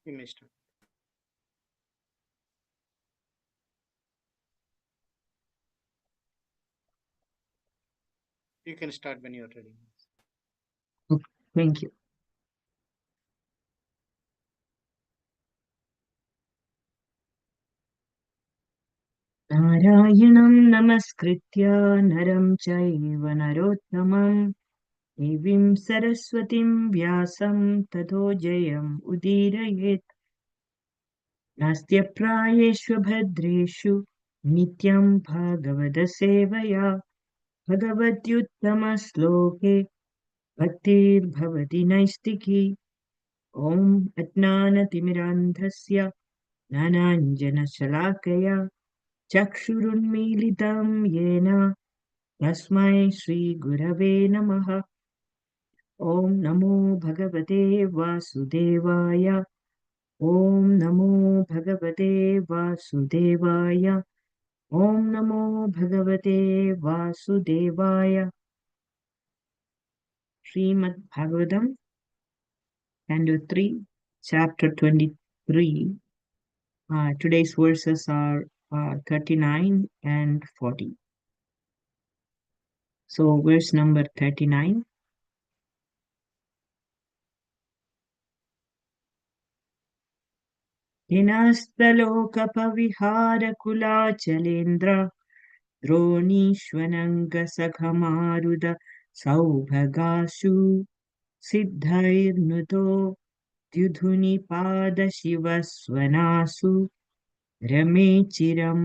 You may start. You can start when you're ready. Okay, thank you. नारायणं नमस्कृत्य नरं चैव नरोत्तमं देवीं सरस्वतीं व्यासं ततो जयम् उदीरयेत्। नास्त्यप्रायेषु भद्रेषु नित्यं भागवतसेवया भगवत्युत्तमश्लोके भक्तिर्भवति नैष्टिकी। ॐ अज्ञानतिमिरान्धस्य ज्ञानाञ्जनशलाकया चक्षुरुन्मीलितं येन तस्मै श्रीगुरवे नमः। ॐ नमो भगवते वासुदेवाय। ॐ नमो भगवते वासुदेवाय। ॐ नमो भगवते वासुदेवाय। Srimad Bhagavatam, Canto 3, Chapter 23. Today's verses are 39 and 40. So, verse number 39. हिनस्तलोकपविहारकुलाचलेन्द्र द्रोणीष्वनङ्गसखमारुद सौभगासु सिद्धैर्नुतो द्युधुनिपादशिवस्वनासु रमे चिरं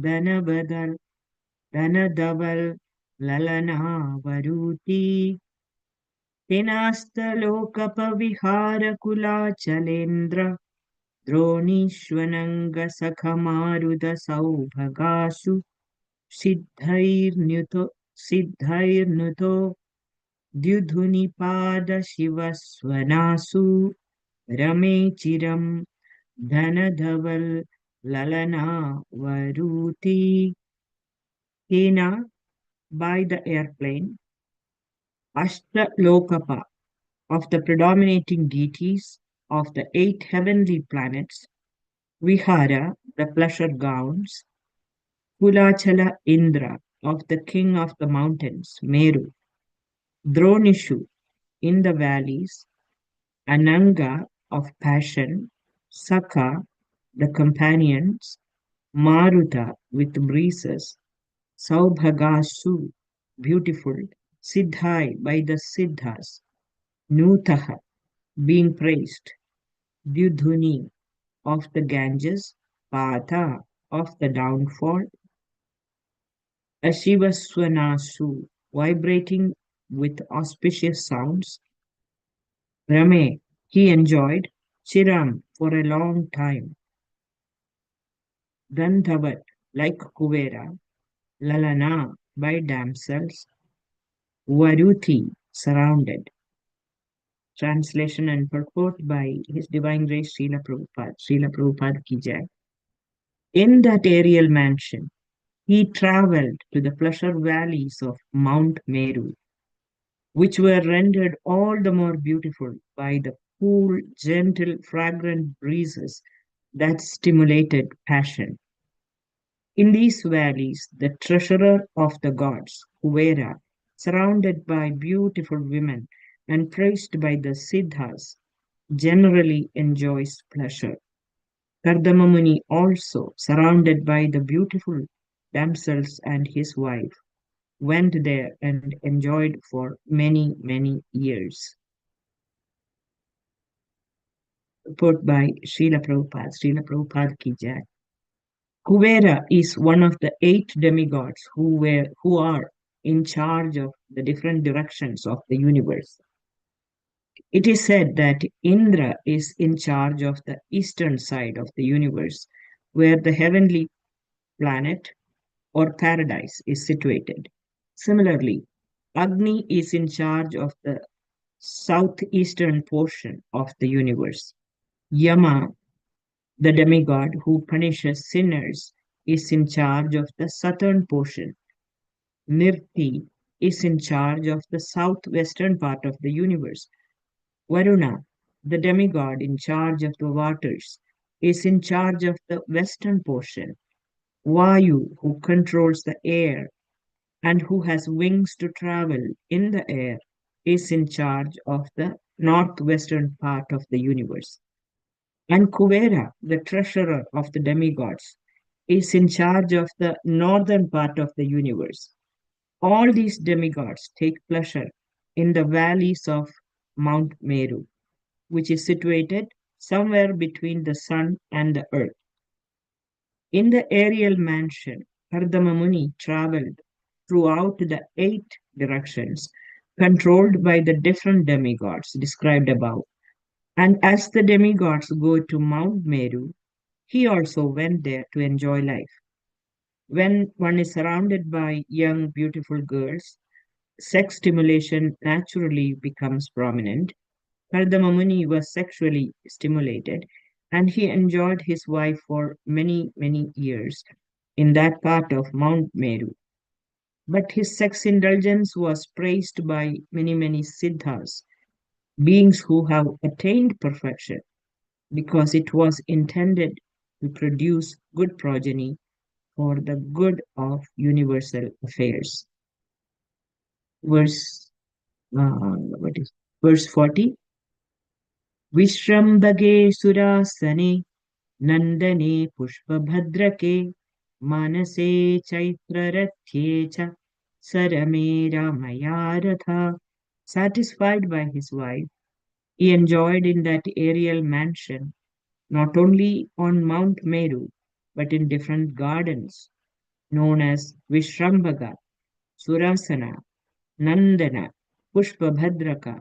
धनधवल ललनावरुति हिनस्तलोकपविहारकुलाचलेन्द्र द्रोणीष्वनङ्गसखमारुदसौभगासु सिद्धैर्नुतो द्युधुनिपादशिवस्वनासु रमे चिरं धनधवल ललनावरुति. Hena, by the airplane, Ashtalokapa, of the predominating deities of the 8 heavenly planets, Vihara, the pleasure grounds, Kulachala Indra, of the king of the mountains, Meru, Dronishu, in the valleys, Ananga, of passion, Sakha, the companions, Maruta, with breezes, Saubhagasu, beautiful, Siddhai, by the Siddhas, Nutaha, being praised, Dudhuni, of the Ganges, Pata, of the downfall, Ashivaswanasu, vibrating with auspicious sounds, Rame, he enjoyed, Chiram, for a long time, Gandhavat, like Kuvera, Lalana, by damsels, Varuthi, surrounded. Translation and purport by His Divine Grace Srila Prabhupada. Srila Prabhupada ki jai. In that aerial mansion, he traveled to the pleasure valleys of Mount Meru, which were rendered all the more beautiful by the cool, gentle, fragrant breezes that stimulated passion. In these valleys, the treasurer of the gods, Kuvera, surrounded by beautiful women and praised by the Siddhas, generally enjoys pleasure. Kardama Muni also, surrounded by the beautiful damsels and his wife, went there and enjoyed for many, many years. Put by Srila Prabhupada, Srila Prabhupada ki jai. Kuvera is one of the 8 demigods who are in charge of the different directions of the universe. It is said that Indra is in charge of the eastern side of the universe, where the heavenly planet or paradise is situated. Similarly, Agni is in charge of the southeastern portion of the universe. Yama, the demigod who punishes sinners, is in charge of the southern portion. Nirti is in charge of the southwestern part of the universe. Varuna, the demigod in charge of the waters, is in charge of the western portion. Vayu, who controls the air and who has wings to travel in the air, is in charge of the northwestern part of the universe. And Kuvera, the treasurer of the demigods, is in charge of the northern part of the universe. All these demigods take pleasure in the valleys of Mount Meru, which is situated somewhere between the sun and the earth. In the aerial mansion, Kardama Muni traveled throughout the eight directions, controlled by the different demigods described above. And as the demigods go to Mount Meru, he also went there to enjoy life. When one is surrounded by young, beautiful girls, sex stimulation naturally becomes prominent. Kardama Muni was sexually stimulated and he enjoyed his wife for many, many years in that part of Mount Meru. But his sex indulgence was praised by many, many siddhas, beings who have attained perfection, because it was intended to produce good progeny for the good of universal affairs. Verse, what is verse 40? Vishrambage surasane nandane pushpabhadrake manase chaitraratye cha sarame ramaya ratha. Satisfied by his wife, he enjoyed in that aerial mansion not only on Mount Meru but in different gardens known as Vishrambhaga, Surasana, Nandana, Pushpabhadraka,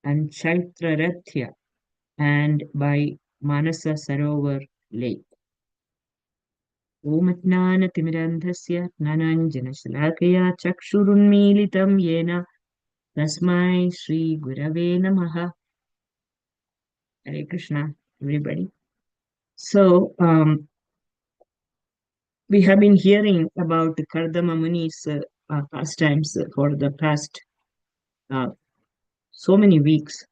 and Chaitrarathya, and by Manasa Sarovar Lake. Om Jnanatimirandhasya Jnananjanashalakaya Chakshurunmilitam Yena Tasmai Shri Gurave Namaha. Hare Krishna, everybody. So, we have been hearing about the Kardama Muni's pastimes for the past uh, so many weeks,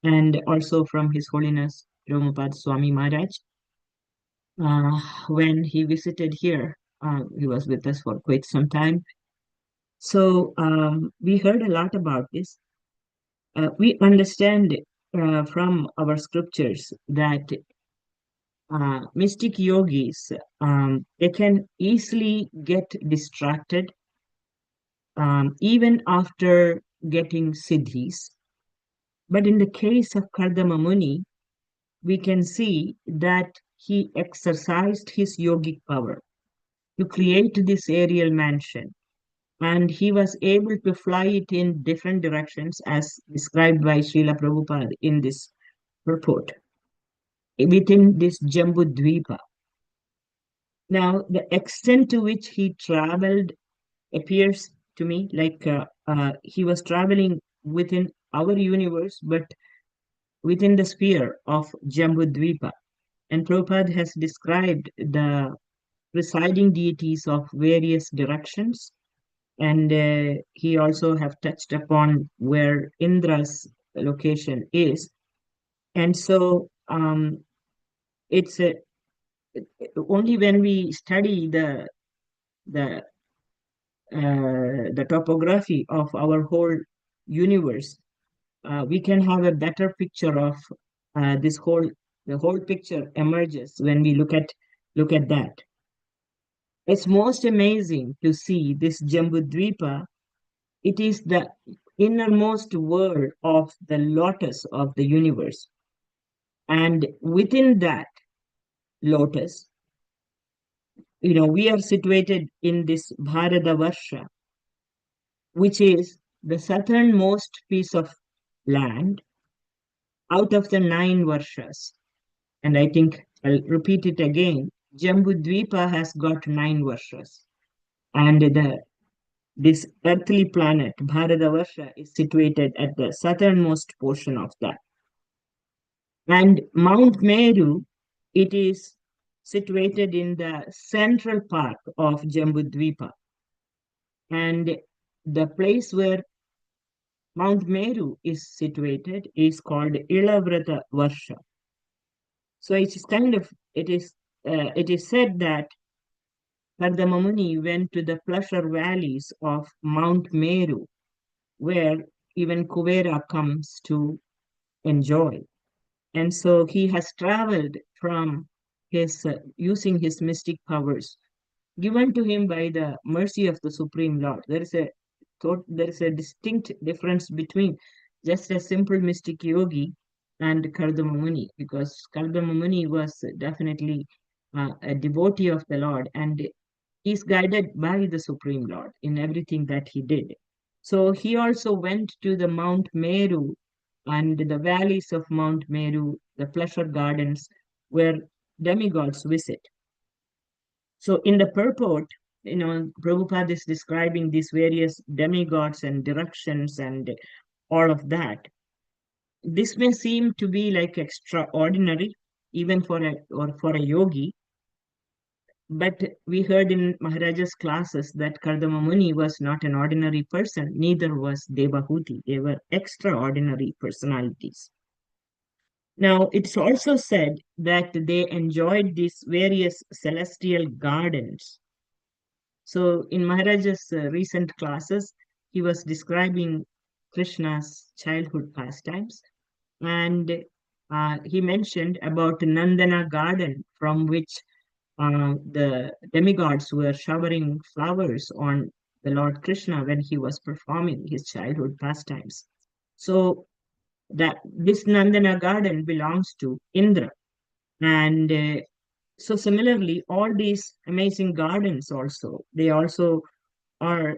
and also from His Holiness Romapad Swami Maharaj. When he visited here, he was with us for quite some time. So we heard a lot about this. We understand from our scriptures that mystic yogis, they can easily get distracted even after getting siddhis. But in the case of Kardama Muni, we can see that he exercised his yogic power to create this aerial mansion. And he was able to fly it in different directions as described by Srila Prabhupada in this purport within this Jambudvipa. Now, the extent to which he traveled appears to me like he was traveling within our universe, but within the sphere of Jambudvipa. And Prabhupada has described the presiding deities of various directions. And he also have touched upon where Indra's location is. And so it's only when we study the the topography of our whole universe, we can have a better picture of this whole the whole picture emerges when we look at that. It's most amazing to see this Jambudvipa. It is the innermost world of the lotus of the universe. And within that lotus, we are situated in this Bharatavarsha, which is the southernmost piece of land out of the 9 Varshas. And I think I'll repeat it again. Jambudvipa has got 9 Varshas. And this earthly planet, Bharatavarsha, is situated at the southernmost portion of that. And Mount Meru, it is situated in the central part of Jambudvipa. And the place where Mount Meru is situated, is called Ilavrata Varsha. So it is kind of, it is said that Kardamamuni went to the pleasure valleys of Mount Meru, where even Kuvera comes to enjoy. And so he has traveled from his, using his mystic powers given to him by the mercy of the Supreme Lord. There is a distinct difference between just a simple mystic yogi and Kardama Muni, because Kardama Muni was definitely a devotee of the Lord, and is guided by the Supreme Lord in everything that he did. So he also went to the Mount Meru and the valleys of Mount Meru, the pleasure gardens where demigods visit. So in the purport, Prabhupada is describing these various demigods and directions and all of that. This may seem to be like extraordinary, even for a yogi, but we heard in Maharaja's classes that Kardama Muni was not an ordinary person, neither was Devahuti. They were extraordinary personalities. Now, it's also said that they enjoyed these various celestial gardens. So, in Maharaja's recent classes, he was describing Krishna's childhood pastimes, and he mentioned about Nandana garden from which the demigods were showering flowers on the Lord Krishna when he was performing his childhood pastimes. So that this Nandana garden belongs to Indra. And so similarly, all these amazing gardens also, they also are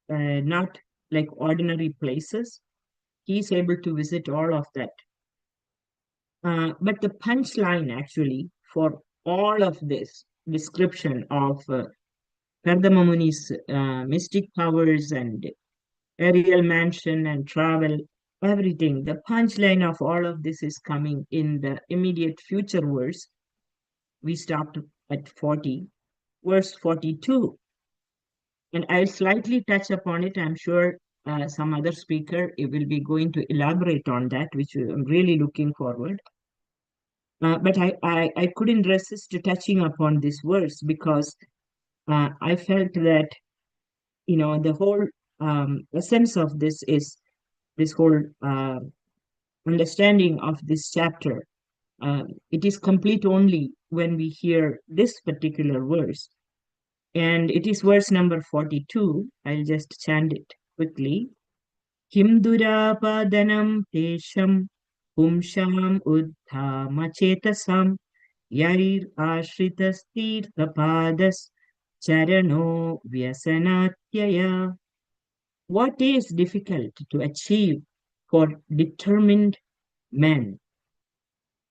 not like ordinary places. He's able to visit all of that. But the punchline actually for all of this description of Kardamamuni's mystic powers and aerial mansion and travel, everything, the punchline of all of this is coming in the immediate future verse. We stopped at 40, verse 42. And I'll slightly touch upon it. I'm sure some other speaker will be going to elaborate on that, which I'm really looking forward. But I couldn't resist to touching upon this verse because I felt that, the whole essence of this is this whole understanding of this chapter. It is complete only when we hear this particular verse. And it is verse number 42. I'll just chant it quickly. Kim durapadanam tesham pumsham uddhamachetasam yarir ashritas tirthapadas charano vyasanatyaya. What is difficult to achieve for determined men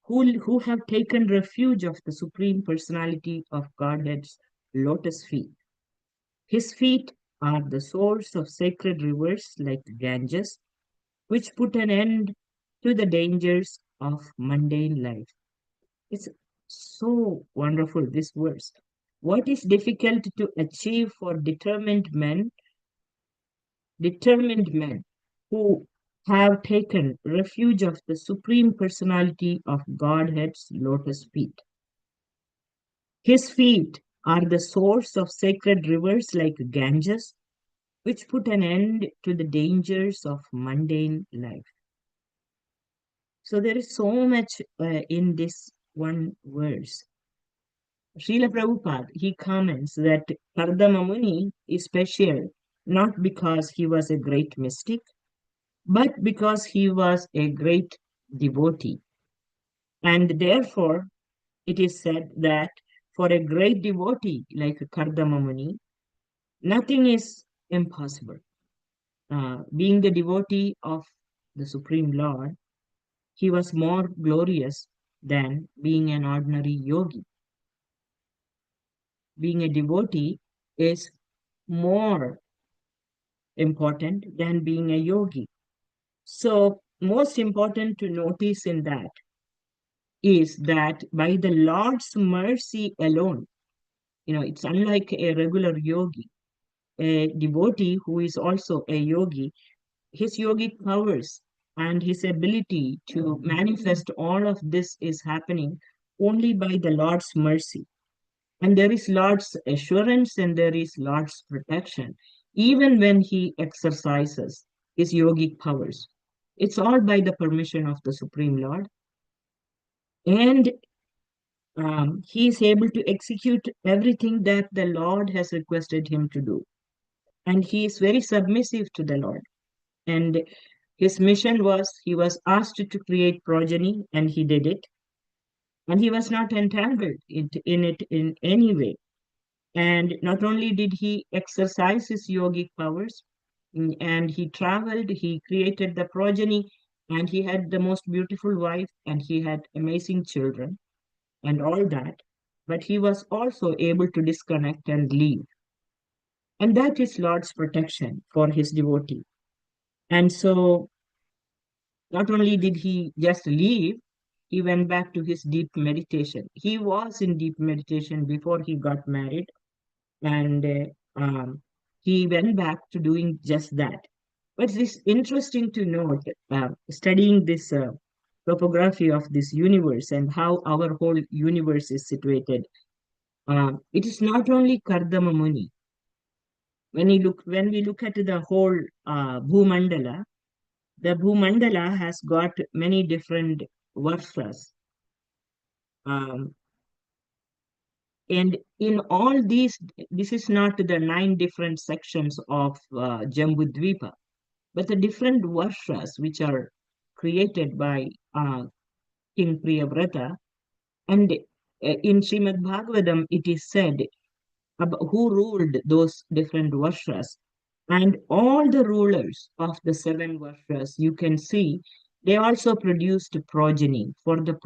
who have taken refuge of the Supreme Personality of Godhead's lotus feet? His feet are the source of sacred rivers like Ganges, which put an end to the dangers of mundane life. It's so wonderful, this verse. What is difficult to achieve for determined men who have taken refuge of the Supreme Personality of Godhead's lotus feet? His feet are the source of sacred rivers like Ganges, which put an end to the dangers of mundane life. So there is so much in this one verse. Srila Prabhupada, he comments that Kardama Muni is special not because he was a great mystic, but because he was a great devotee. And therefore, it is said that for a great devotee like Kardama Muni, nothing is impossible. Being the devotee of the Supreme Lord, he was more glorious than being an ordinary yogi. Being a devotee is more important than being a yogi. So, most important to notice in that is that by the Lord's mercy alone, it's unlike a regular yogi, a devotee who is also a yogi his yogic powers and his ability to manifest all of this is happening only by the Lord's mercy. And there is Lord's assurance and there is Lord's protection, even when he exercises his yogic powers. It's all by the permission of the Supreme Lord. And he is able to execute everything that the Lord has requested him to do. And he is very submissive to the Lord. And his mission was, he was asked to create progeny, and he did it. And he was not entangled in it in any way. And not only did he exercise his yogic powers, and he traveled, he created the progeny, and he had the most beautiful wife, and he had amazing children, and all that. But he was also able to disconnect and leave. And that is Lord's protection for his devotee. And so not only did he just leave, he went back to his deep meditation. He was in deep meditation before he got married, and he went back to doing just that. But it's interesting to note, studying this topography of this universe and how our whole universe is situated. It is not only Kardama Muni. When we look at the whole Bhumandala, the Bhumandala has got many different varshas. Um, and in all these, this is not the 9 different sections of Jambudvipa, but the different varshas which are created by King Priyavrata. And in Srimad Bhagavatam, it is said about who ruled those different varshas. And all the rulers of the 7 varshas, you can see, they also produced progeny for the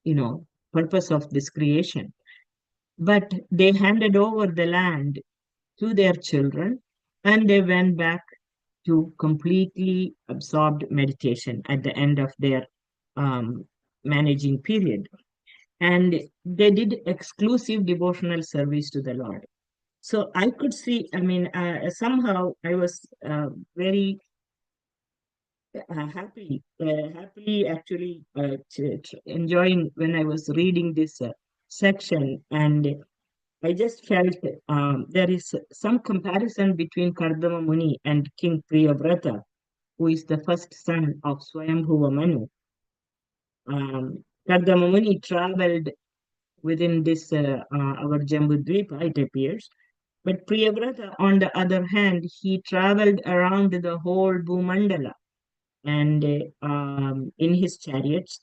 you know, purpose of this creation. But they handed over the land to their children and they went back to completely absorbed meditation at the end of their um, managing period. And they did exclusive devotional service to the Lord. So I could see, I mean, somehow I was very happily actually enjoying when I was reading this section. And I just felt there is some comparison between Kardama Muni and King Priyavrata, who is the first son of Swayambhuva Manu. Kardama Muni traveled within this our Jambudvipa, it appears. But Priyavrata, on the other hand, he traveled around the whole Bhumandala and in his chariots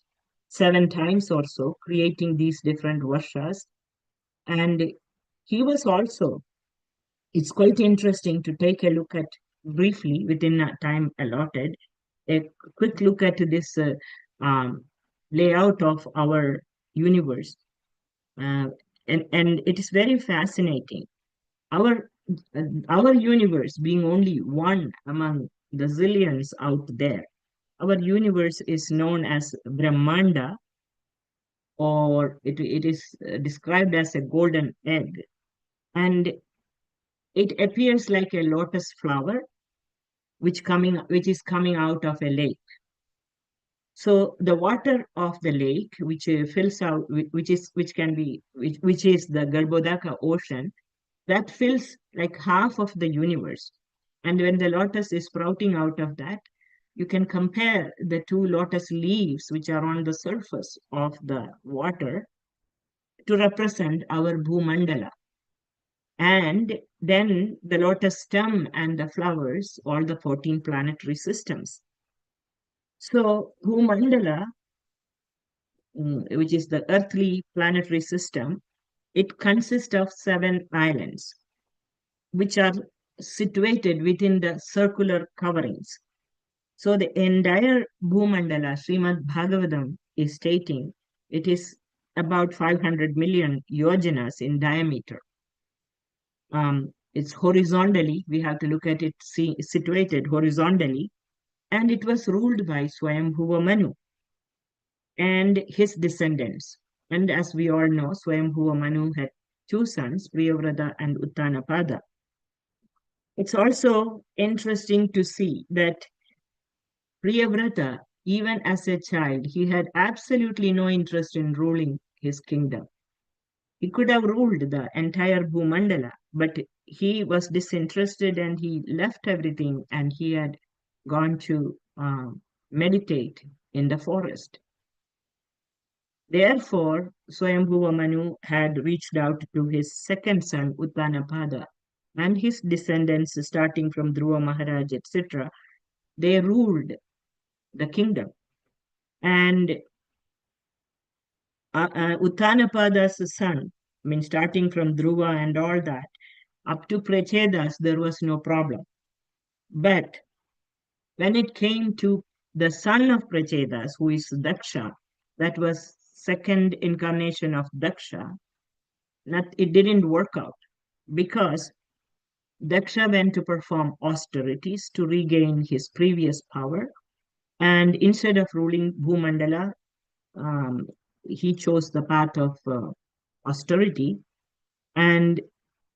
7 times or so, creating these different varshas. And he was also, it's quite interesting to take a look at briefly within a time allotted, a quick look at this um, layout of our universe. Uh, and it is very fascinating. Our our universe being only one among the zillions out there, our universe is known as Brahmanda, or it is described as a golden egg, and it appears like a lotus flower which is coming out of a lake. So the water of the lake, which fills out, which is the Garbhodaka ocean, that fills like half of the universe. And when the lotus is sprouting out of that, you can compare the 2 lotus leaves which are on the surface of the water to represent our Bhumandala. And then the lotus stem and the flowers, all the 14 planetary systems. So Bhumandala, which is the earthly planetary system, it consists of 7 islands, which are situated within the circular coverings. So the entire Bhumandala, Srimad Bhagavatam is stating it is about 500 million yojanas in diameter. It's horizontally, we have to look at it situated horizontally, and it was ruled by Swayambhuva Manu and his descendants. And as we all know, Swayambhuva Manu had 2 sons, Priyavrata and Uttanapada. It's also interesting to see that Priyavrata, even as a child, he had absolutely no interest in ruling his kingdom. He could have ruled the entire Bhumandala, but he was disinterested and he left everything and he had gone to meditate in the forest. Therefore, Swayambhuva Manu had reached out to his second son, Uttanapada, and his descendants, starting from Dhruva Maharaj, etc. They ruled the kingdom. And Uttanapada's son, I mean, starting from Dhruva and all that, up to Prachedas, there was no problem. But when it came to the son of Prachedas, who is Daksha, that was second incarnation of Daksha, it didn't work out because Daksha went to perform austerities to regain his previous power. And instead of ruling Bhumandala, um, he chose the path of austerity. And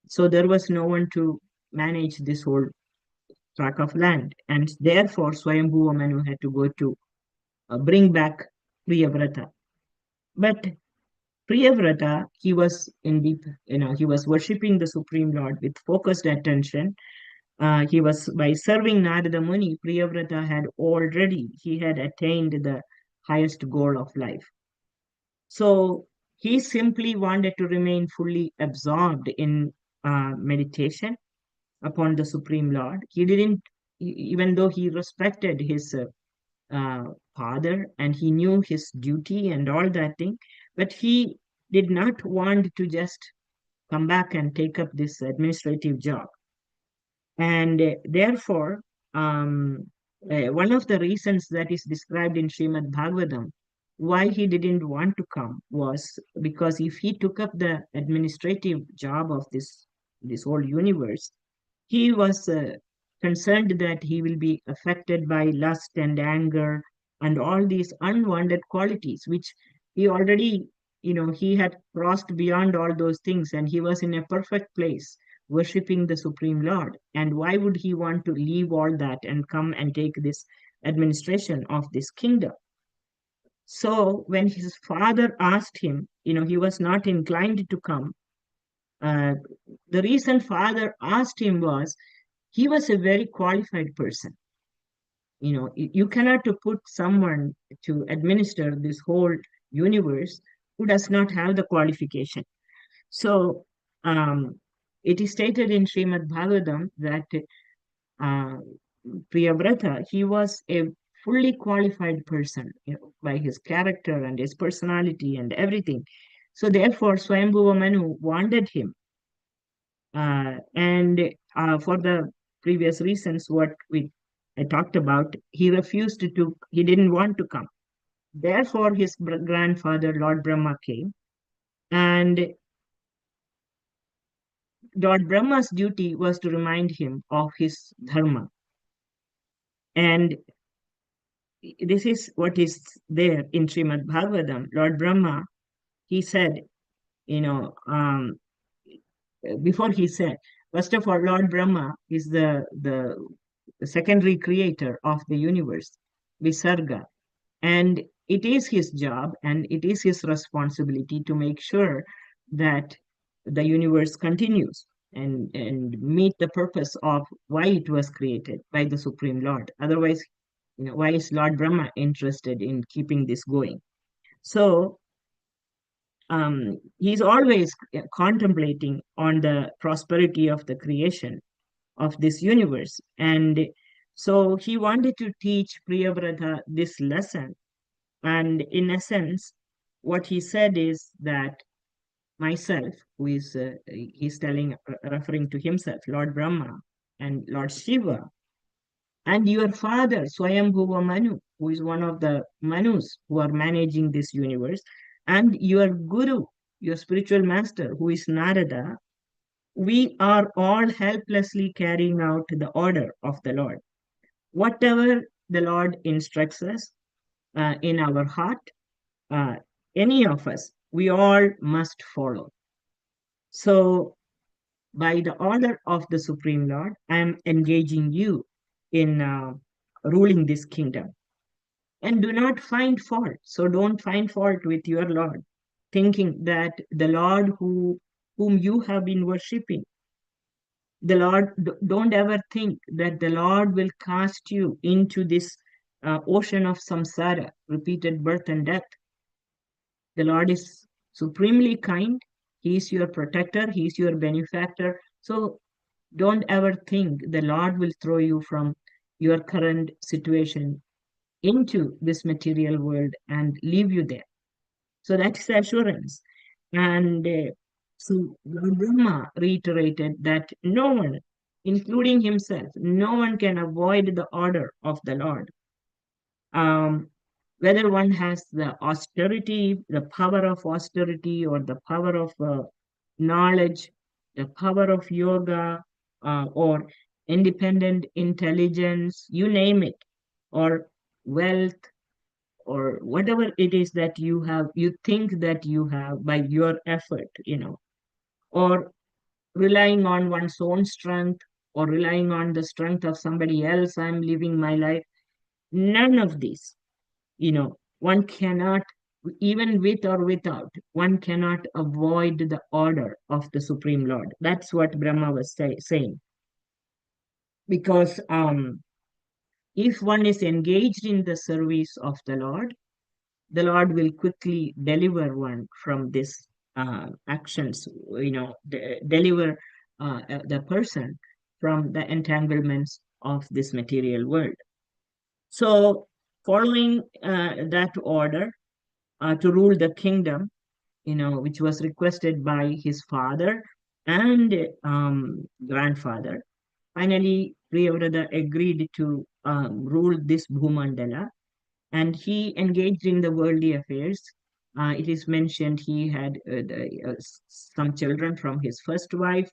so there was no one to manage this whole tract of land. And therefore, Swayambhuva Manu had to go to bring back Priyavrata. But Priyavrata, he was in deep, he was worshipping the Supreme Lord with focused attention. He was, by serving Narada Muni, Priyavrata he had attained the highest goal of life. So he simply wanted to remain fully absorbed in meditation upon the Supreme Lord. He didn't, even though he respected his father and he knew his duty and all that thing, but he did not want to just come back and take up this administrative job. And therefore, one of the reasons that is described in Srimad Bhagavatam why he didn't want to come was because if he took up the administrative job of this whole universe, he was concerned that he will be affected by lust and anger and all these unwanted qualities, which he already, he had crossed beyond all those things and he was in a perfect place worshipping the Supreme Lord. And why would he want to leave all that and come and take this administration of this kingdom? So when his father asked him, he was not inclined to come. Uh, the reason father asked him was he was a very qualified person. You cannot to put someone to administer this whole universe who does not have the qualification. So um, it is stated in Srimad Bhagavatam that uh, Priyavrata, he was a fully qualified person, by his character and his personality and everything. So therefore, Swayambhuva Manu wanted him. And for the previous reasons, what I talked about, he didn't want to come. Therefore, his grandfather, Lord Brahma, came. And Lord Brahma's duty was to remind him of his dharma. And this is what is there in Srimad Bhagavatam. Lord Brahma, he said, you know, um, before he said, first of all, Lord Brahma is the secondary creator of the universe, Visarga. And it is his job and it is his responsibility to make sure that the universe continues and meet the purpose of why it was created by the Supreme Lord. Otherwise, why is Lord Brahma interested in keeping this going? So he's always contemplating on the prosperity of the creation of this universe. And so he wanted to teach Priyavrata this lesson. And in essence, what he said is that myself, who is, he's referring to himself, Lord Brahma and Lord Shiva, and your father, Swayambhuva Manu, who is one of the Manus who are managing this universe, and your Guru, your spiritual master, who is Narada, we are all helplessly carrying out the order of the Lord. Whatever the Lord instructs us in our heart, uh, any of us, we all must follow. So by the order of the Supreme Lord, I am engaging you in ruling this kingdom. And do not find fault. So don't find fault with your Lord, thinking that the Lord whom you have been worshipping, the Lord, don't ever think that the Lord will cast you into this ocean of samsara, repeated birth and death. The Lord is supremely kind. He is your protector. He is your benefactor. So don't ever think the Lord will throw you from your current situation into this material world and leave you there. So that is assurance. And so Lord Brahma reiterated that no one, including himself, no one can avoid the order of the Lord. Um, Whether one has the austerity, the power of austerity, or the power of knowledge, the power of yoga, or independent intelligence, you name it, or wealth, or whatever it is that you have, you think that you have by your effort, or relying on one's own strength, or relying on the strength of somebody else, I'm living my life. None of this, one cannot, even with or without, one cannot avoid the order of the Supreme Lord. That's what Brahma was saying. Because if one is engaged in the service of the Lord will quickly deliver one from this actions, deliver the person from the entanglements of this material world. So, following that order to rule the kingdom, which was requested by his father and grandfather, finally, Priyavrata agreed to rule this Bhumandala, and he engaged in the worldly affairs. It is mentioned he had some children from his first wife.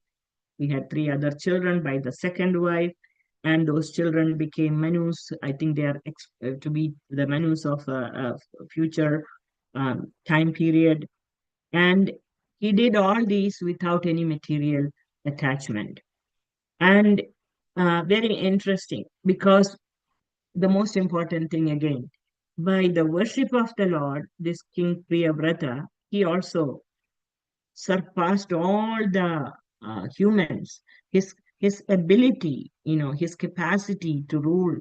He had three other children by the second wife, and those children became Manus. I think they are to be the Manus of a future time period. And he did all these without any material attachment. And very interesting, because the most important thing again, by the worship of the Lord, this King Priyavrata, he also surpassed all the humans. His ability, his capacity to rule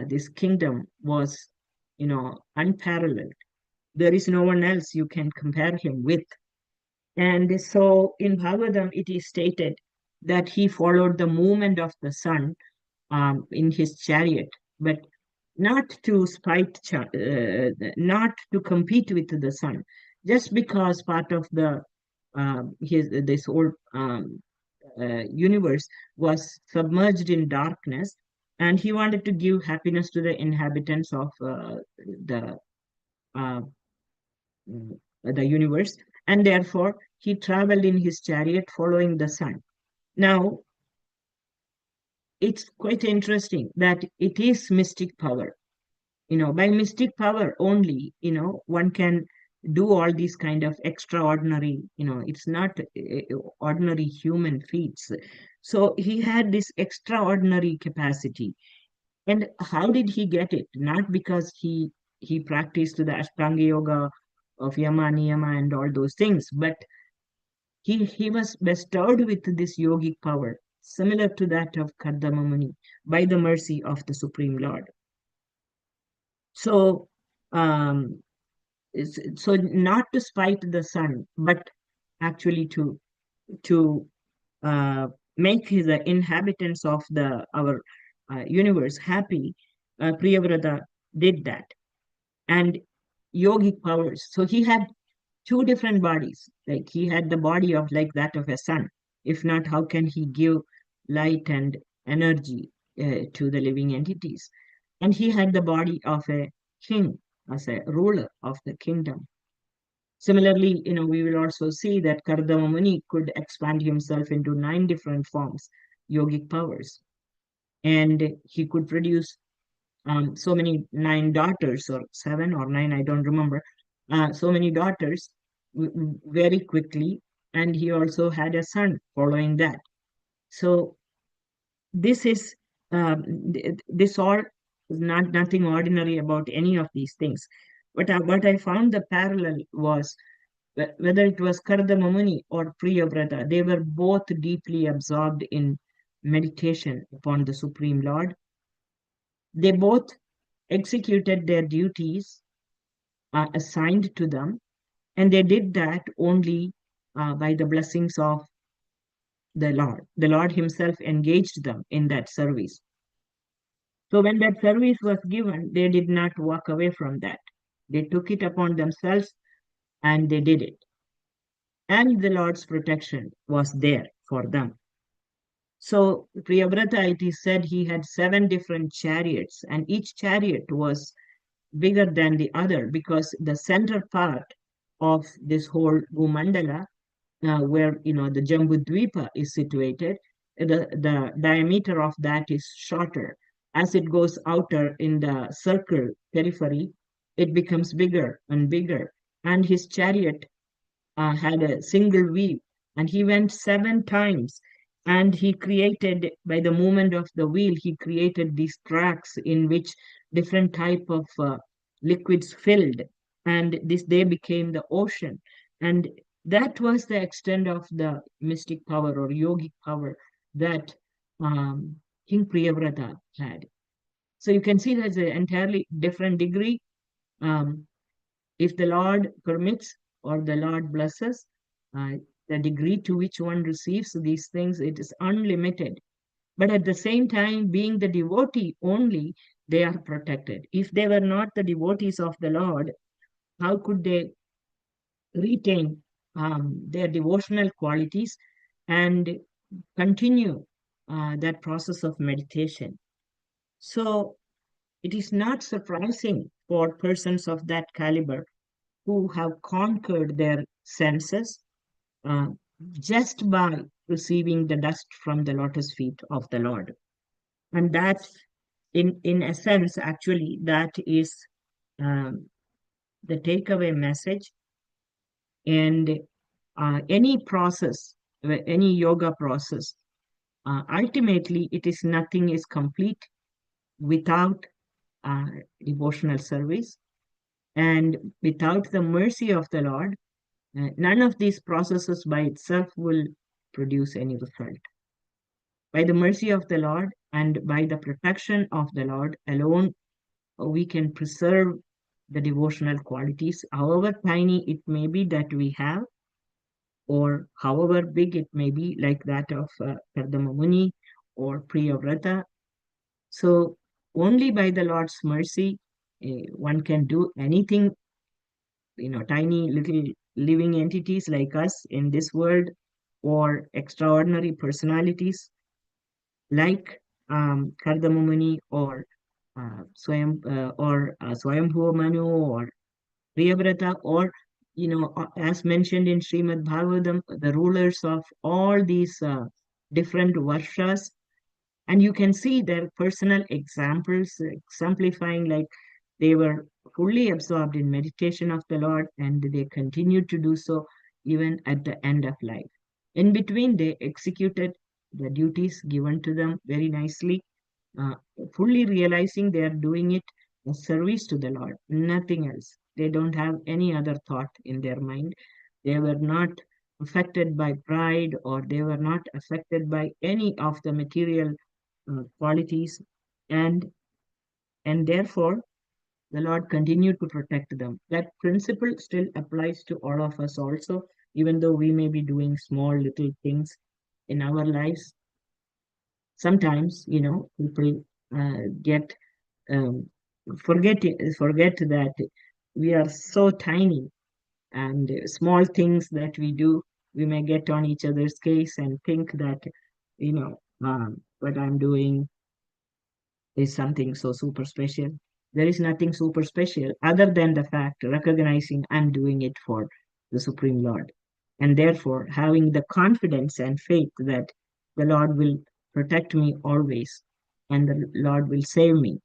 this kingdom was, unparalleled. There is no one else you can compare him with. And so in Bhagavatam, it is stated that he followed the movement of the sun in his chariot, but not to not to compete with the sun, just because part of the his this whole universe was submerged in darkness, and he wanted to give happiness to the inhabitants of the uh, the universe, and therefore he traveled in his chariot following the sun. Now, it's quite interesting that it is mystic power. By mystic power only, one can do all these kind of extraordinary, it's not ordinary human feats. So he had this extraordinary capacity. And how did he get it? Not because he practiced the Ashtanga Yoga of Yama, Niyama, and all those things, but he was bestowed with this yogic power, similar to that of Kardama Muni, by the mercy of the Supreme Lord. So, um, so not to spite the sun, but actually to uh, make the inhabitants of the our universe happy. Priyavrata did that, and yogic powers. So he had two different bodies. Like he had the body of like that of a sun. If not, how can he give light and energy to the living entities? And he had the body of a king as a ruler of the kingdom. Similarly, we will also see that Kardama Muni could expand himself into 9 different forms, yogic powers, and he could produce so many 9 daughters, or 7 or 9, I don't remember, so many daughters very quickly, and he also had a son following that. So this is this all is not nothing ordinary about any of these things. But what I found the parallel was whether it was Kardamamuni or Priyavrata, they were both deeply absorbed in meditation upon the Supreme Lord. They both executed their duties assigned to them, and they did that only by the blessings of the Lord. The Lord Himself engaged them in that service. So when that service was given, they did not walk away from that. They took it upon themselves and they did it. And the Lord's protection was there for them. So Priyavrata, it is said he had 7 different chariots, and each chariot was bigger than the other because the center part of this whole Bhumandala, where the Jambudvipa is situated, the diameter of that is shorter. As it goes outer in the circle periphery, it becomes bigger and bigger. And his chariot had a single wheel, and he went 7 times, and he created, by the movement of the wheel, he created these tracks in which different type of liquids filled, and this they became the ocean. And that was the extent of the mystic power or yogic power that King Priyavrata had. So you can see there's an entirely different degree. um, if the Lord permits or the Lord blesses, uh, the degree to which one receives these things, it is unlimited. But at the same time, being the devotee only, they are protected. If they were not the devotees of the Lord, how could they retain their devotional qualities and continue that process of meditation? So it is not surprising for persons of that caliber who have conquered their senses uh, just by receiving the dust from the lotus feet of the Lord. And that's, in essence, actually, that is um, the takeaway message. And any process, any yoga process, ultimately, it is nothing is complete without uh, devotional service. And without the mercy of the Lord, none of these processes by itself will produce any result. By the mercy of the Lord and by the protection of the Lord alone, we can preserve the devotional qualities, however tiny it may be that we have, or however big it may be, like that of Kardamamuni or Priyavrata. So, only by the Lord's mercy, one can do anything. Tiny little living entities like us in this world, or extraordinary personalities like Kardamamuni or Swayambhuva Manu or Priyavrata, or as mentioned in Srimad Bhagavatam, the rulers of all these different varshas. And you can see their personal examples exemplifying, like, they were fully absorbed in meditation of the Lord, and they continued to do so even at the end of life. In between, they executed the duties given to them very nicely, uh, fully realizing they are doing it as service to the Lord, nothing else. They don't have any other thought in their mind. They were not affected by pride, or they were not affected by any of the material qualities, and therefore the Lord continued to protect them. That principle still applies to all of us also, even though we may be doing small little things in our lives. Sometimes, people get um, forget that we are so tiny, and small things that we do, we may get on each other's case and think that what I'm doing is something so super special. There is nothing super special other than the fact recognizing I'm doing it for the Supreme Lord. And therefore, having the confidence and faith that the Lord will protect me always, and the Lord will save me,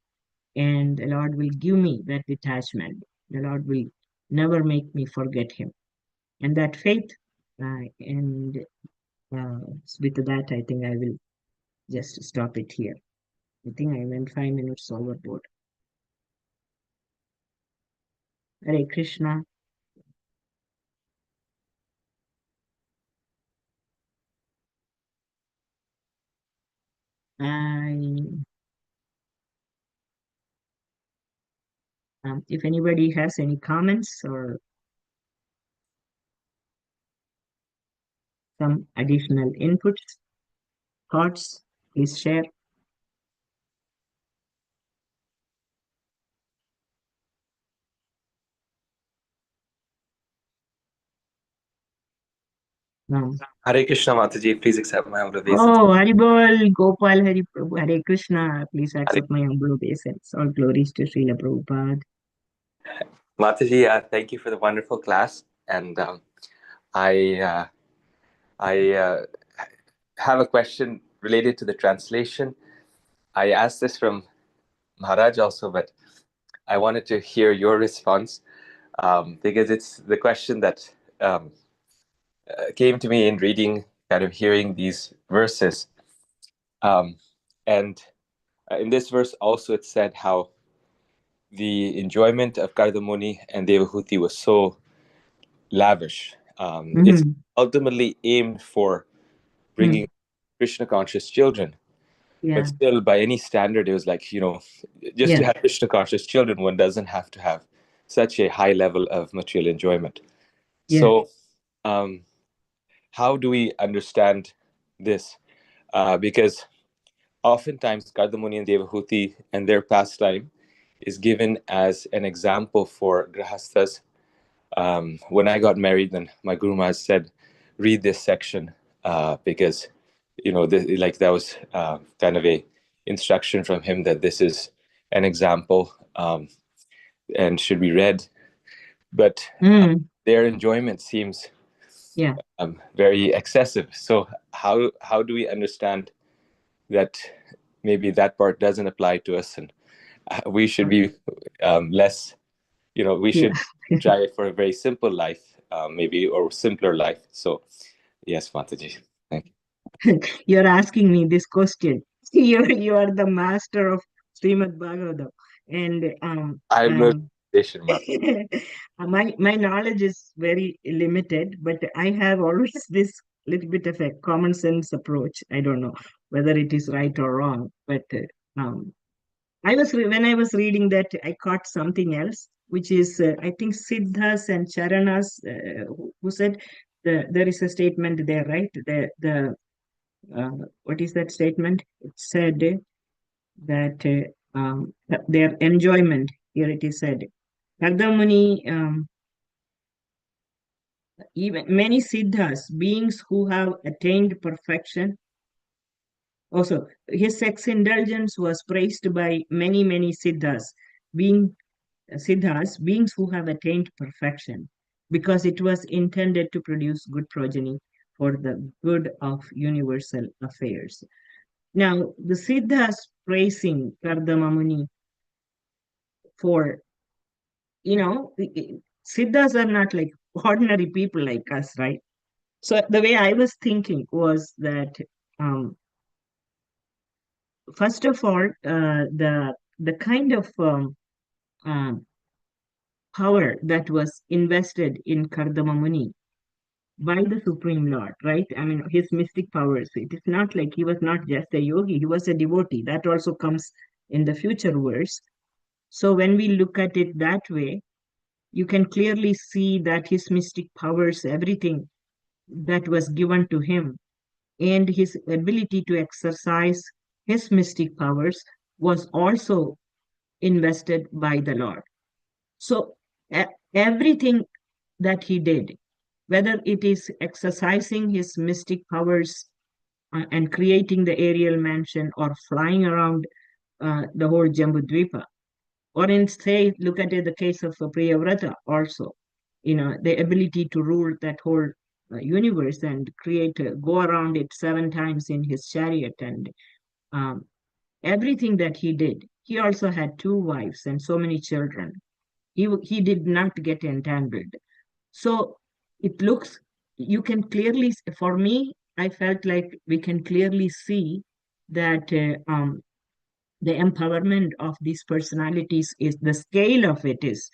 and the Lord will give me that detachment. The Lord will never make me forget Him. And that faith And with that, I think I will just stop it here. I think I went 5 minutes overboard. Hare Krishna. I, if anybody has any comments or some additional inputs, thoughts, please share. Um, Hare Krishna Mataji, please accept my humble obeisance. oh, Haribol, Gopal Hari Prabhu, Hare Krishna, please Hare accept my humble obeisance. All glories to Srila Prabhupada. Mataji, thank you for the wonderful class. And I I have a question related to the translation. I asked this from Maharaj also, but I wanted to hear your response because it's the question that came to me in reading, kind of hearing these verses. And in this verse also it said how the enjoyment of Kardamuni and Devahuti was so lavish. It's Mm-hmm. ultimately aimed for bringing Hmm. Krishna conscious children. But Yeah, still, by any standard, it was like, just to yeah, have Krishna conscious children, one doesn't have to have such a high level of material enjoyment. yeah. So, um, how do we understand this? Because oftentimes, Kardamuni and Devahuti and their pastime is given as an example for grahasthas. When I got married, then my Guru Maharaj said, read this section because, like that was kind of a instruction from him that this is an example and should be read. But Mm, their enjoyment seems yeah. very excessive. So how do we understand that maybe that part doesn't apply to us and we should be less, we Yeah. should try for a very simple life, maybe, or simpler life. So, yes, Mataji. Thank you. You're asking me this question. You are the master of Srimad Bhagavatam. And I have no station, Mata. my knowledge is very limited, but I have always this little bit of a common sense approach. I don't know whether it is right or wrong, but when I was reading that, I caught something else, which is I think Siddhas and Charanas, who said there is a statement there, right? What is that statement? It said that their enjoyment. Here it is said, Kardamuni, even many siddhas, beings who have attained perfection. Also, his sex indulgence was praised by many being beings who have attained perfection, because it was intended to produce good progeny for the good of universal affairs. Now, the Siddhas praising Kardamamuni for, Siddhas are not like ordinary people like us, right? So the way I was thinking was that, um, first of all, the kind of um, power that was invested in Kardamamuni by the Supreme Lord, right? I mean, his mystic powers. It is not like he was not just a yogi, he was a devotee. That also comes in the future verse. So when we look at it that way, you can clearly see that his mystic powers, everything that was given to him, and his ability to exercise his mystic powers was also invested by the Lord. So everything that he did, whether it is exercising his mystic powers and creating the aerial mansion or flying around the whole Jambudvipa, or in say, look at it, the case of Priyavrata also, the ability to rule that whole universe and go around it 7 times in his chariot, and um, everything that he did. He also had 2 wives and so many children. He did not get entangled. So it looks you can clearly, for me, I felt like we can clearly see that the empowerment of these personalities is the scale of it is,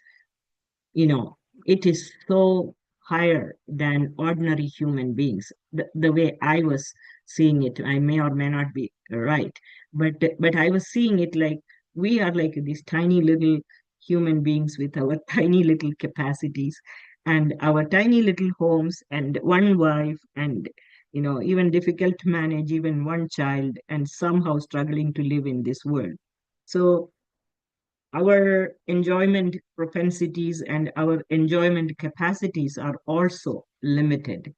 you know, it is so higher than ordinary human beings. The way I was seeing it, I may or may not be right, but I was seeing it like we are like these tiny little human beings with our tiny little capacities and our tiny little homes and one wife and even difficult to manage even one child and somehow struggling to live in this world. So our enjoyment propensities and our enjoyment capacities are also limited.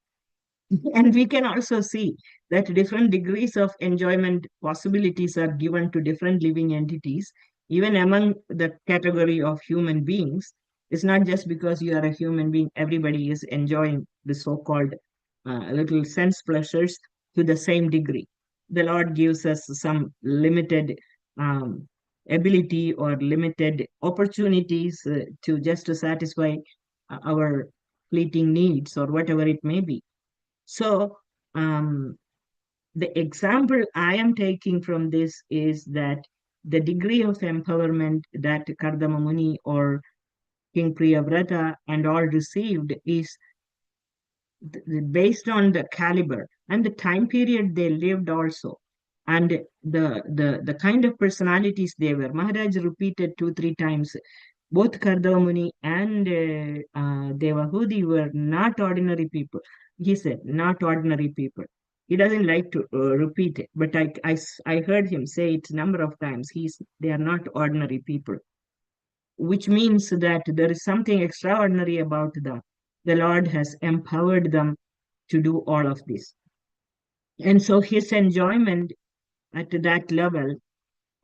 And we can also see that different degrees of enjoyment possibilities are given to different living entities, even among the category of human beings. It's not just because you are a human being, everybody is enjoying the so called little sense pleasures to the same degree. The Lord gives us some limited um, ability or limited opportunities to just to satisfy our fleeting needs or whatever it may be. So, um, the example I am taking from this is that the degree of empowerment that Kardama Muni or King Priyavrata and all received is based on the caliber and the time period they lived also, and the kind of personalities they were. Maharaj repeated 2 3 times both Kardamuni and Devahudi were not ordinary people. He said, not ordinary people. He doesn't like to repeat it, but I heard him say it a number of times. They are not ordinary people, which means that there is something extraordinary about them. The Lord has empowered them to do all of this. And so his enjoyment at that level,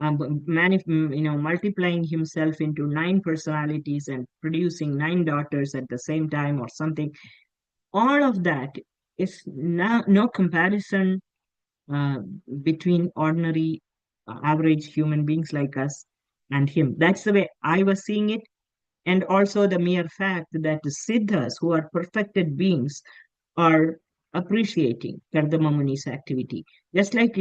multiplying himself into 9 personalities and producing 9 daughters at the same time or something, all of that is no comparison uh, between ordinary, average human beings like us and him. That's the way I was seeing it. And also the mere fact that the siddhas, who are perfected beings, are appreciating Kardama Muni's activity. Just like,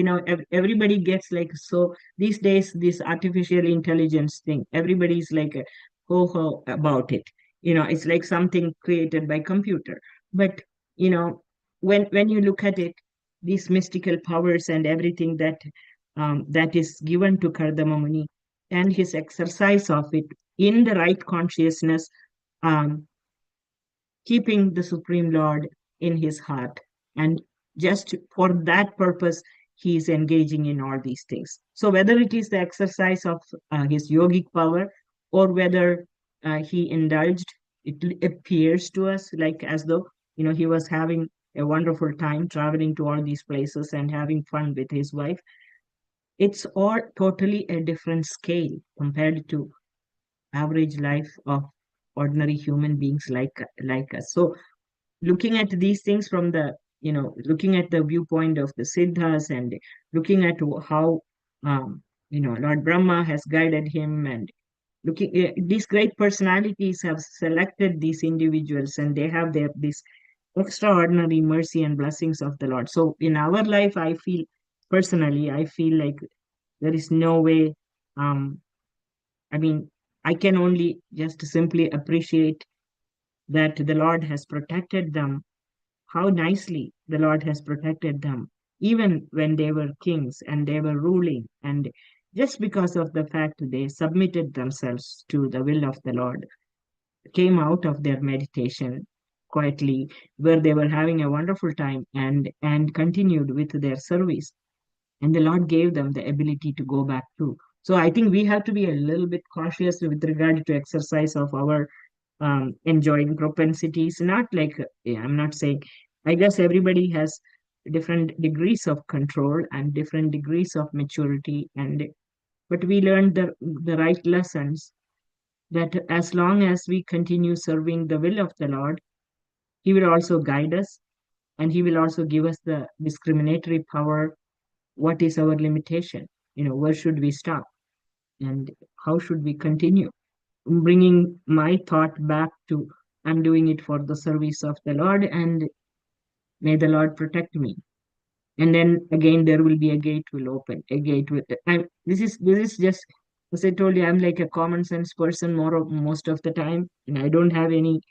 everybody gets like, so these days, this artificial intelligence thing, everybody's like a ho-ho about it. It's like something created by computer. But, you know, when you look at it, these mystical powers and everything that is given to Kardama Muni and his exercise of it in the right consciousness, um, keeping the Supreme Lord in his heart. And just for that purpose, he is engaging in all these things. So, whether it is the exercise of his yogic power or whether he indulged, it appears to us like as though, he was having a wonderful time traveling to all these places and having fun with his wife. It's all totally a different scale compared to average life of ordinary human beings like us. So looking at these things from looking at the viewpoint of the siddhas and looking at how Lord Brahma has guided him, and these great personalities have selected these individuals and they have their this extraordinary mercy and blessings of the Lord. So in our life, I feel like there is no way, um I mean, I can only just simply appreciate that the Lord has protected them, how nicely the Lord has protected them, even when they were kings and they were ruling. And just because of the fact they submitted themselves to the will of the Lord, came out of their meditation quietly, where they were having a wonderful time and continued with their service. And the Lord gave them the ability to go back too. So I think we have to be a little bit cautious with regard to exercise of our enjoying propensities. Not like, yeah, I'm not saying, I guess everybody has different degrees of control and different degrees of maturity. But we learned the right lessons that as long as we continue serving the will of the Lord, He will also guide us and He will also give us the discriminatory power. What is our limitation? Where should we stop? And how should we continue? Bringing my thought back to I'm doing it for the service of the Lord, and May the Lord protect me. And then again, there will be a gate will open. A gate will. This is just, as I told you, I'm like a common sense person most of the time, and I don't have any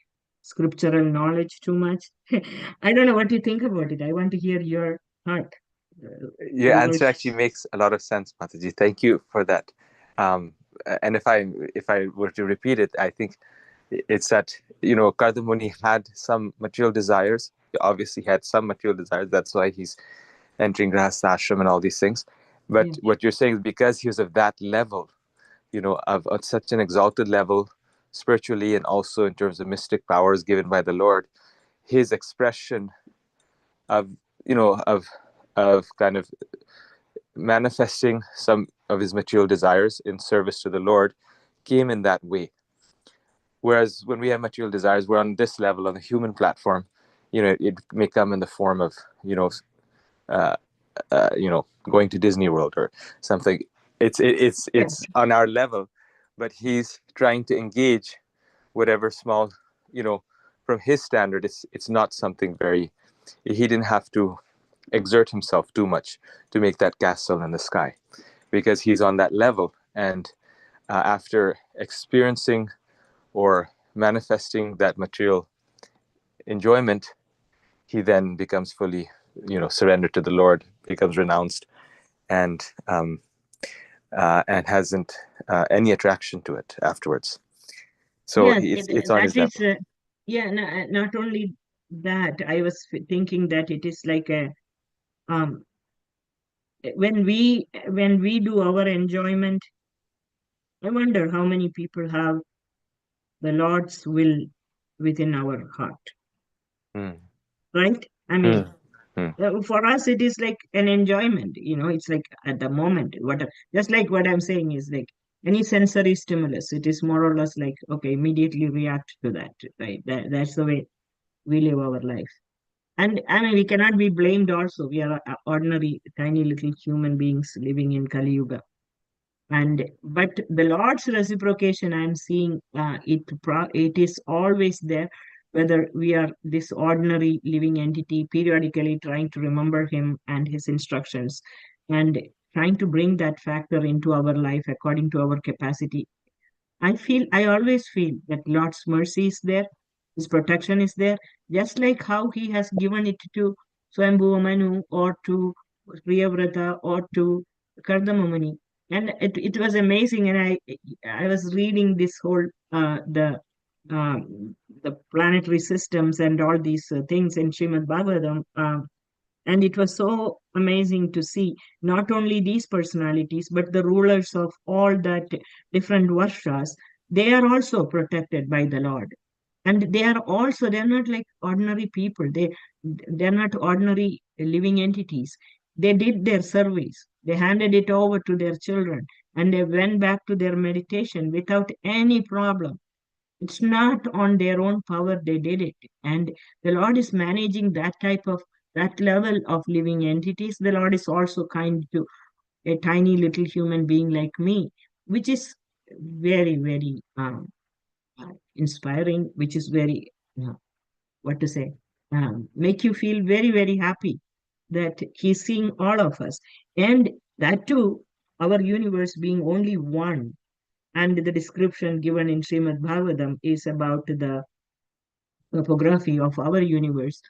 scriptural knowledge too much. I don't know what you think about it. I want to hear your heart. Your answer Yours. actually makes a lot of sense, Mataji. Thank you for that. Um, and if I were to repeat it, I think it's that Kardamuni had some material desires. He obviously had some material desires. That's why he's entering Grahastha ashram and all these things. Yeah. But what you're saying is because he was of that level, of such an exalted level spiritually and also in terms of mystic powers given by the Lord, his expression of of kind of manifesting some of his material desires in service to the Lord came in that way. Whereas when we have material desires, we're on this level on the human platform. It may come in the form of uh, going to Disney World or something. It's on our level, but he's trying to engage whatever small, from his standard. It's not something very. He didn't have to exert himself too much to make that castle in the sky, because he's on that level. And after experiencing or manifesting that material enjoyment, he then becomes fully, surrendered to the Lord, becomes renounced, and and hasn't any attraction to it afterwards. So Yeah, it's on that his is, level. yeah, not only that, I was thinking that it is like a, um, when we do our enjoyment, I wonder how many people have the Lord's will within our heart, Mm. right? I Mm. mean, Mm. for us, it is like an enjoyment, it's like at the moment, just like what I'm saying is like any sensory stimulus, it is more or less like, okay, immediately react to that, right? That's the way we live our life. And I mean, we cannot be blamed also. We are ordinary, tiny little human beings living in Kali Yuga. And but the Lord's reciprocation, I'm seeing it is always there, whether we are this ordinary living entity periodically trying to remember Him and His instructions, and trying to bring that factor into our life according to our capacity. I always feel that Lord's mercy is there, His protection is there, just like how He has given it to Swambhuva Manu or to Priyavrata or to Kardamamani. And it was amazing. And I was reading this whole, the planetary systems and all these things in Srimad Bhagavatam. And it was so amazing to see not only these personalities, but the rulers of all that different varshas. They are also protected by the Lord. And they're not like ordinary people. They're not ordinary living entities. They did their service. They handed it over to their children and they went back to their meditation without any problem. It's not on their own power they did it. And the Lord is managing that level of living entities. The Lord is also kind to a tiny little human being like me, which is very, very inspiring, which is very, what to say, make you feel very, very happy that He's seeing all of us. And that too, our universe being only one. And the description given in Srimad Bhagavatam is about the topography of our universe.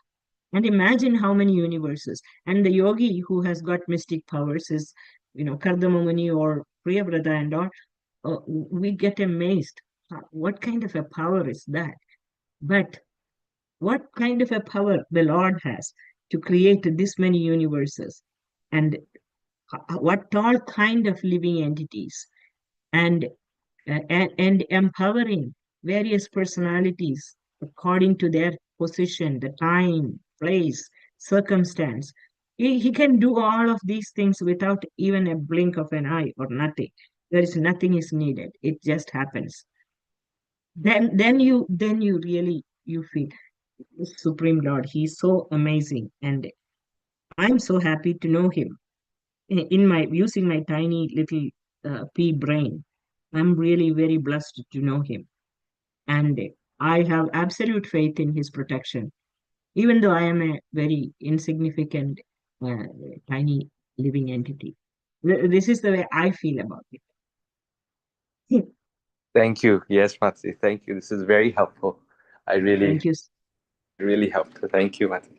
And imagine how many universes. And the yogi who has got mystic powers is, Kardamamuni or Priyavrata and all. We get amazed. What kind of a power is that? But what kind of a power the Lord has to create this many universes, and what all kind of living entities, and and empowering various personalities according to their position, the time, place, circumstance. He can do all of these things without even a blink of an eye or nothing. There is nothing is needed. It just happens. Then you really you feel Supreme Lord. He's so amazing, and I'm so happy to know him. In my using my tiny little pea brain, I'm really very blessed to know him, and I have absolute faith in his protection. even though I am a very insignificant, uh, tiny living entity. This is the way I feel about it. Thank you. Yes, Matsi. Thank you. This is very helpful. I Thank you. really helped. Thank you, Matsi.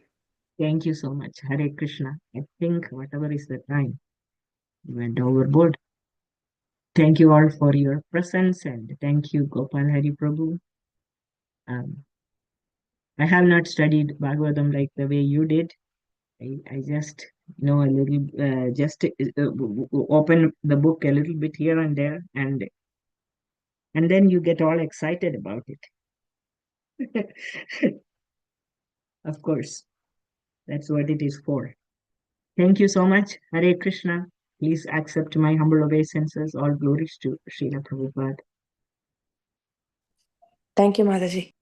Thank you so much. Hare Krishna. I think whatever is the time went overboard. Thank you all for your presence and thank you, Gopal Hari Prabhu. Um, I have not studied Bhagavatam like the way you did. I just know a little, just open the book a little bit here and there, and then you get all excited about it. Of course, that's what it is for. Thank you so much. Hare Krishna. Please accept my humble obeisances. All glories to Srila Prabhupada. Thank you, Mataji.